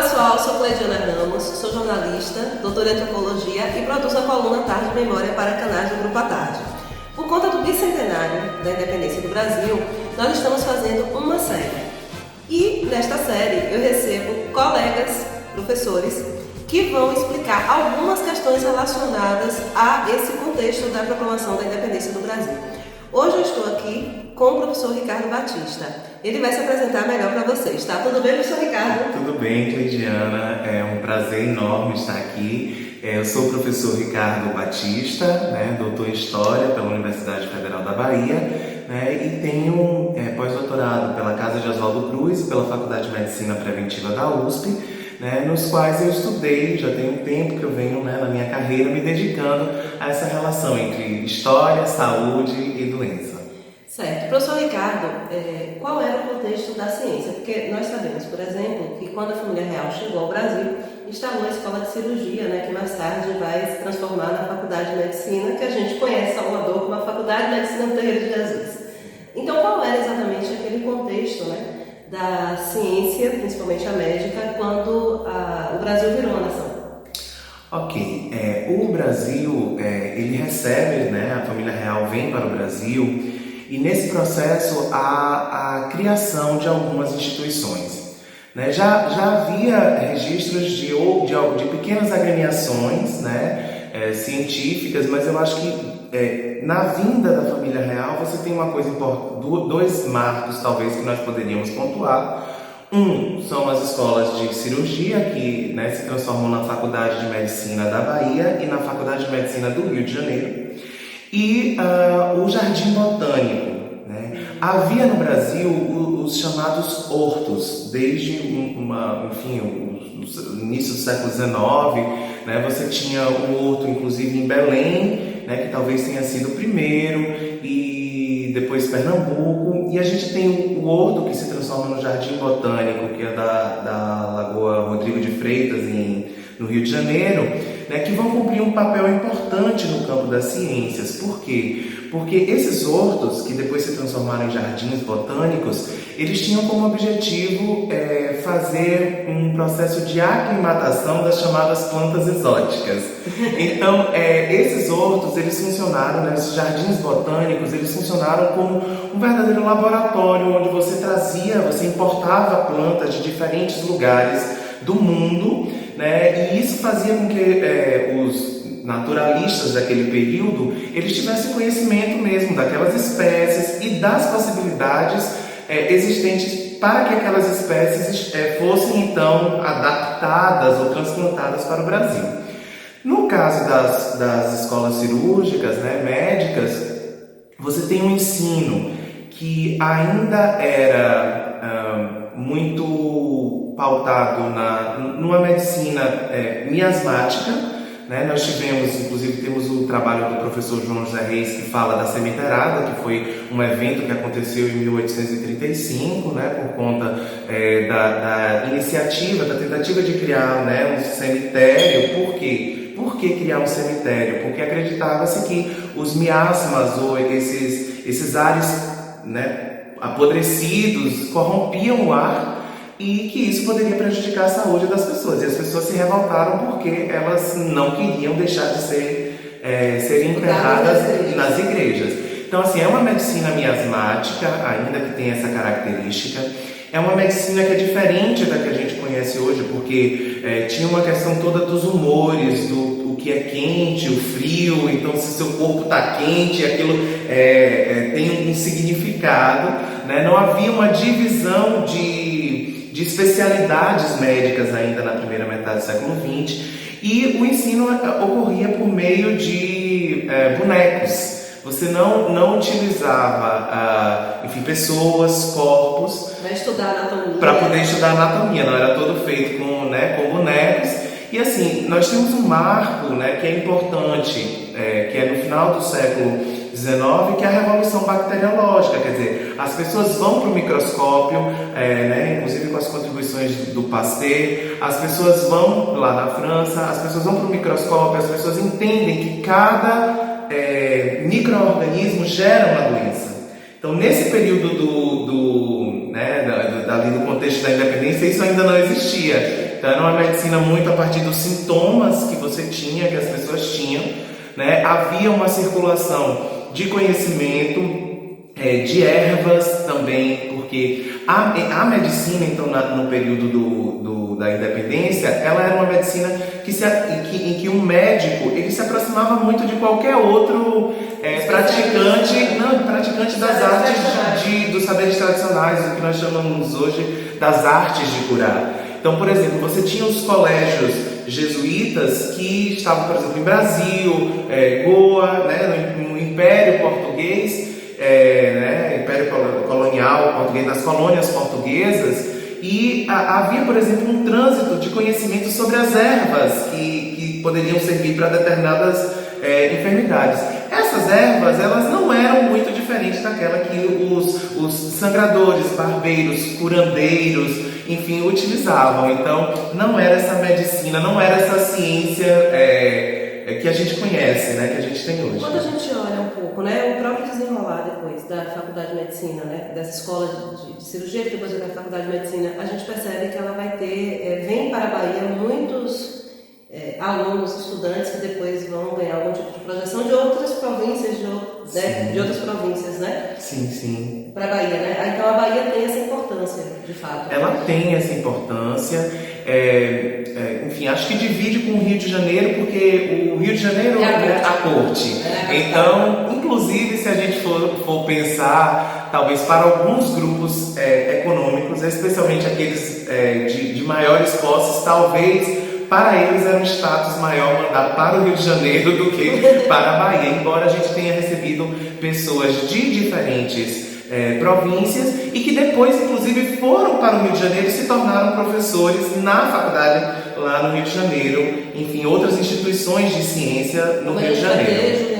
pessoal, sou Cleidiana Ramos, sou jornalista, doutora em antropologia e produzo a coluna Tarde de Memória para canais do Grupo à Tarde. Por conta do bicentenário da independência do Brasil, nós estamos fazendo uma série. E nesta série eu recebo colegas, professores, que vão explicar algumas questões relacionadas a esse contexto da proclamação da independência do Brasil. Hoje eu estou aqui com o professor Ricardo Batista. Ele vai se apresentar melhor para vocês, tá? Tudo bem, professor Ricardo? Tudo bem, Cleidiana. É um prazer enorme estar aqui. Eu sou o professor Ricardo Batista, doutor em História pela Universidade Federal da Bahia, e tenho pós-doutorado pela Casa de Oswaldo Cruz e pela Faculdade de Medicina Preventiva da USP, nos quais eu estudei, já tem um tempo que eu venho na minha carreira me dedicando a essa relação entre história, saúde e doença. Certo. Professor Ricardo, qual era o contexto da ciência? Porque nós sabemos, por exemplo, que quando a família real chegou ao Brasil, instalou a escola de cirurgia, que mais tarde vai se transformar na Faculdade de Medicina, que a gente conhece Salvador como a Faculdade de Medicina do Terreiro de Jesus. Então, qual era exatamente aquele contexto, da ciência, principalmente a médica, quando o Brasil virou uma nação? Ok, o Brasil, ele recebe, a família real vem para o Brasil, e nesse processo há a criação de algumas instituições. Já havia registros de pequenas agremiações científicas, mas eu acho que na vinda da família real você tem uma coisa importante, dois marcos talvez que nós poderíamos pontuar. Um são as escolas de cirurgia que se transformam na Faculdade de Medicina da Bahia e na Faculdade de Medicina do Rio de Janeiro. E o Jardim Botânico. Havia no Brasil os chamados hortos, desde o início do século XIX. Você tinha um horto, inclusive, em Belém, que talvez tenha sido o primeiro, e depois Pernambuco. E a gente tem o horto que se transforma no Jardim Botânico, que é da Lagoa Rodrigo de Freitas, no Rio de Janeiro, que vão cumprir um papel importante no campo das ciências. Por quê? Porque esses hortos, que depois se transformaram em jardins botânicos, eles tinham como objetivo fazer um processo de aclimatação das chamadas plantas exóticas. Então, esses hortos, eles funcionaram, esses jardins botânicos, eles funcionaram como um verdadeiro laboratório, onde você importava plantas de diferentes lugares do mundo, e isso fazia com que os naturalistas daquele período eles tivessem conhecimento mesmo daquelas espécies e das possibilidades existentes para que aquelas espécies fossem então adaptadas ou transplantadas para o Brasil. No caso das escolas cirúrgicas, médicas, você tem um ensino que ainda era muito pautado numa medicina miasmática. Nós temos o trabalho do professor João José Reis, que fala da cemiterada, que foi um evento que aconteceu em 1835, por conta da iniciativa, da tentativa de criar um cemitério. Por quê? Por que criar um cemitério? Porque acreditava-se que os miasmas ou esses ares apodrecidos corrompiam o ar, e que isso poderia prejudicar a saúde das pessoas. E as pessoas se revoltaram porque elas não queriam deixar de serem enterradas nas igrejas. Então, assim, é uma medicina miasmática, ainda que tenha essa característica. É uma medicina que é diferente da que a gente conhece hoje, porque tinha uma questão toda dos humores, o que é quente, o frio. Então, se seu corpo está quente, aquilo tem um significado. Não havia uma divisão de especialidades médicas ainda na primeira metade do século XX, e o ensino ocorria por meio de bonecos. Você não utilizava pessoas, corpos para poder estudar anatomia, não era todo feito com bonecos. E assim, nós temos um marco que é importante, que é no final do século XIX, que é a Revolução Bacteriológica. Quer dizer, as pessoas vão para o microscópio, inclusive com as contribuições do Pasteur. As pessoas vão lá na França, as pessoas vão para o microscópio, as pessoas entendem que cada micro-organismo gera uma doença. Então, nesse período ali do contexto da independência, isso ainda não existia. Então era uma medicina muito a partir dos sintomas que você tinha, que as pessoas tinham, né? Havia uma circulação de conhecimento, de ervas também, porque a medicina, então, no período da independência, ela era uma medicina em que um médico ele se aproximava muito de qualquer outro praticante das artes dos saberes tradicionais, o que nós chamamos hoje das artes de curar. Então, por exemplo, você tinha os colégios jesuítas que estavam, por exemplo, em Brasil, Goa, né, no Império Português, Império Colonial Português, nas colônias portuguesas, e havia, por exemplo, um trânsito de conhecimento sobre as ervas que poderiam servir para determinadas enfermidades. Essas ervas, elas não eram muito diferentes daquela que os sangradores, barbeiros, curandeiros, enfim, utilizavam. Então, não era essa medicina, não era essa ciência que a gente conhece, né, que a gente tem hoje. Quando a gente olha um pouco, né, o próprio desenrolar depois da faculdade de medicina, né, dessa escola de cirurgia, que depois da faculdade de medicina, a gente percebe que ela vai ter, vem para a Bahia muitos alunos, estudantes que depois vão ganhar algum tipo de projeção de outras províncias, de outras províncias, né? Sim, sim. Para a Bahia, né? Então a Bahia tem essa importância, de fato. Ela tem essa importância, enfim, acho que divide com o Rio de Janeiro, porque o Rio de Janeiro é a corte. Então, inclusive, se a gente for pensar, talvez para alguns grupos econômicos, especialmente aqueles de maiores posses, talvez para eles era um status maior mandar para o Rio de Janeiro do que para a Bahia, embora a gente tenha recebido pessoas de diferentes províncias e que depois, inclusive, foram para o Rio de Janeiro e se tornaram professores na faculdade lá no Rio de Janeiro, enfim, outras instituições de ciência no Rio de Janeiro.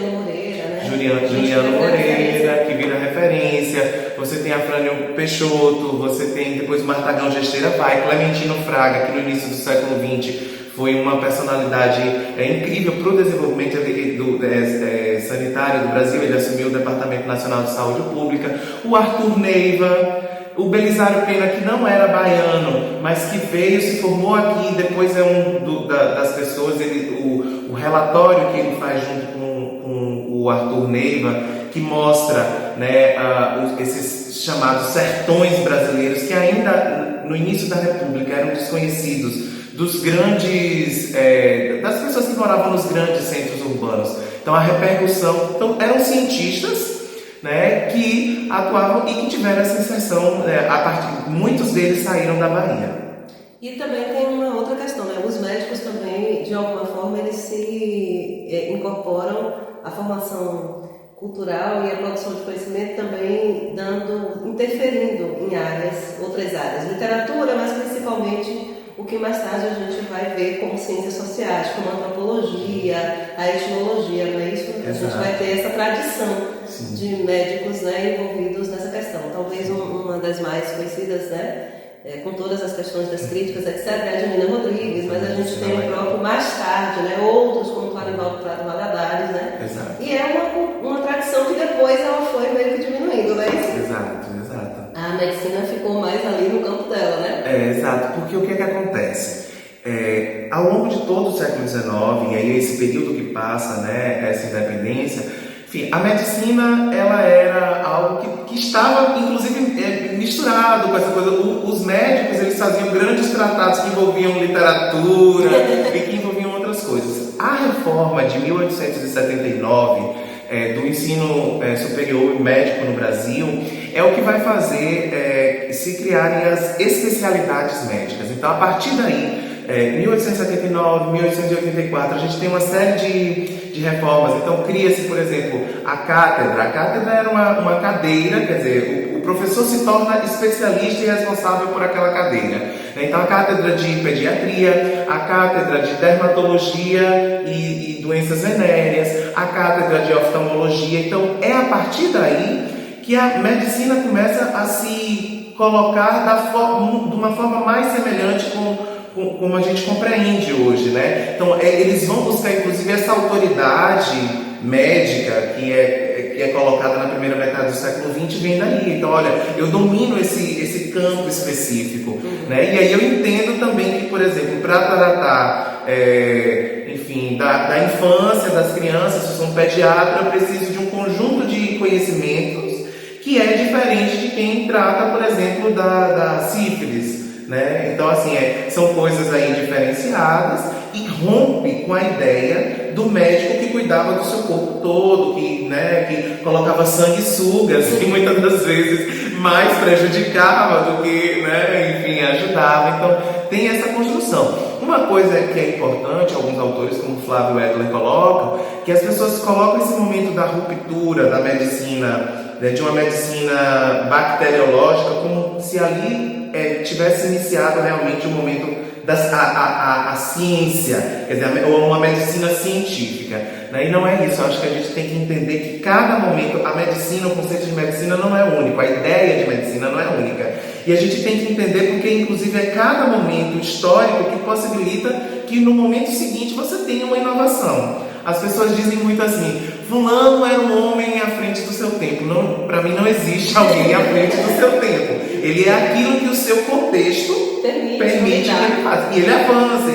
Juliano Moreira, que vira referência. Você tem Afrânio Peixoto, você tem depois Martagão Gesteira Vai, Clementino Fraga, que no início do século XX foi uma personalidade incrível para o desenvolvimento sanitário do Brasil. Ele assumiu o Departamento Nacional de Saúde Pública. O Arthur Neiva, o Belisário Pena, que não era baiano, mas que veio, se formou aqui, depois é das pessoas, o relatório que ele faz junto com o Arthur Neiva, que mostra, né, esses chamados sertões brasileiros, que ainda no início da República eram desconhecidos dos grandes, das pessoas que moravam nos grandes centros urbanos. Então a repercussão, eram cientistas, né, que atuavam e que tiveram essa inserção, muitos deles saíram da Bahia. E também tem uma outra questão, né? Os médicos também, de alguma forma, eles se incorporam à formação cultural e à produção de conhecimento também interferindo em outras áreas, literatura, mas principalmente o que mais tarde a gente vai ver como ciências sociais, como a antropologia, a etnologia, não é isso? Exato. A gente vai ter essa tradição, sim, de médicos, né, envolvidos nessa questão. Talvez uma das mais conhecidas, né, com todas as questões das críticas, etc., é a de Nina Rodrigues, mas a gente tem o próprio mais tarde, né, outros como Clarivaldo Prado Valadares, né? Exato. E é uma tradição que depois ela foi meio que diminuindo, não é isso? Exato. A medicina ficou mais ali no campo dela, né? Exato, porque o que acontece? Ao longo de todo o século XIX, e aí esse período que passa, né, essa independência, enfim, a medicina ela era algo que estava, inclusive, misturado com essa coisa. Os médicos, eles faziam grandes tratados que envolviam literatura e que envolviam outras coisas. A reforma de 1879 do ensino superior médico no Brasil é o que vai fazer se criarem as especialidades médicas. Então, a partir daí, 1879, 1884, a gente tem uma série de reformas. Então, cria-se, por exemplo, a cátedra. A cátedra era uma cadeira, quer dizer, o professor se torna especialista e responsável por aquela cadeira. Então, a cátedra de pediatria, a cátedra de dermatologia e doenças venéreas, a cátedra de oftalmologia. Então, é a partir daí que a medicina começa a se colocar de uma forma mais semelhante como a gente compreende hoje, né? Então, eles vão buscar, inclusive, essa autoridade médica que é colocada na primeira metade do século XX vem daí. Então, olha, eu domino esse campo específico, né? E aí eu entendo também que, por exemplo, para tratar, enfim, da infância, das crianças, se eu sou um pediatra, eu preciso de um conjunto de conhecimentos que é diferente de quem trata, por exemplo, da sífilis, né? Então, assim, são coisas aí diferenciadas e rompe com a ideia do médico que cuidava do seu corpo todo, que colocava sanguessugas, que muitas das vezes mais prejudicava do que, enfim, ajudava. Então, tem essa construção. Uma coisa que é importante, alguns autores, como Flávio Edler, colocam, que as pessoas colocam esse momento da ruptura da medicina, de uma medicina bacteriológica, como se ali tivesse iniciado realmente o momento a ciência, quer dizer, ou uma medicina científica, né? E não é isso. Eu acho que a gente tem que entender que cada momento, a medicina, o conceito de medicina não é único, a ideia de medicina não é única. E a gente tem que entender porque, inclusive, é cada momento histórico que possibilita que no momento seguinte você tenha uma inovação. As pessoas dizem muito assim: fulano era um homem à frente do seu tempo. Não, para mim não existe alguém à frente do seu tempo. Ele é aquilo que o seu contexto permite que ele faça. E ele avança,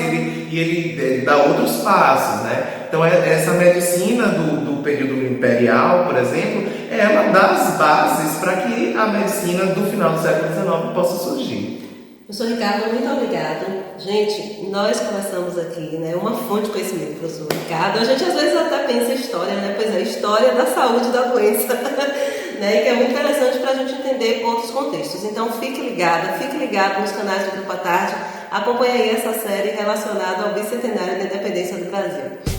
ele dá outros passos, né? Então essa medicina do período imperial, por exemplo, é uma das bases para que a medicina do final do século XIX possa surgir. Professor Ricardo, muito obrigado. Gente, nós conversamos aqui, uma fonte de conhecimento, professor Ricardo. A gente às vezes até pensa em história, Pois é, história da saúde da doença, Que é muito interessante para a gente entender outros contextos. Então fique ligado nos canais do Grupo à Tarde. Acompanhe aí essa série relacionada ao bicentenário da independência do Brasil.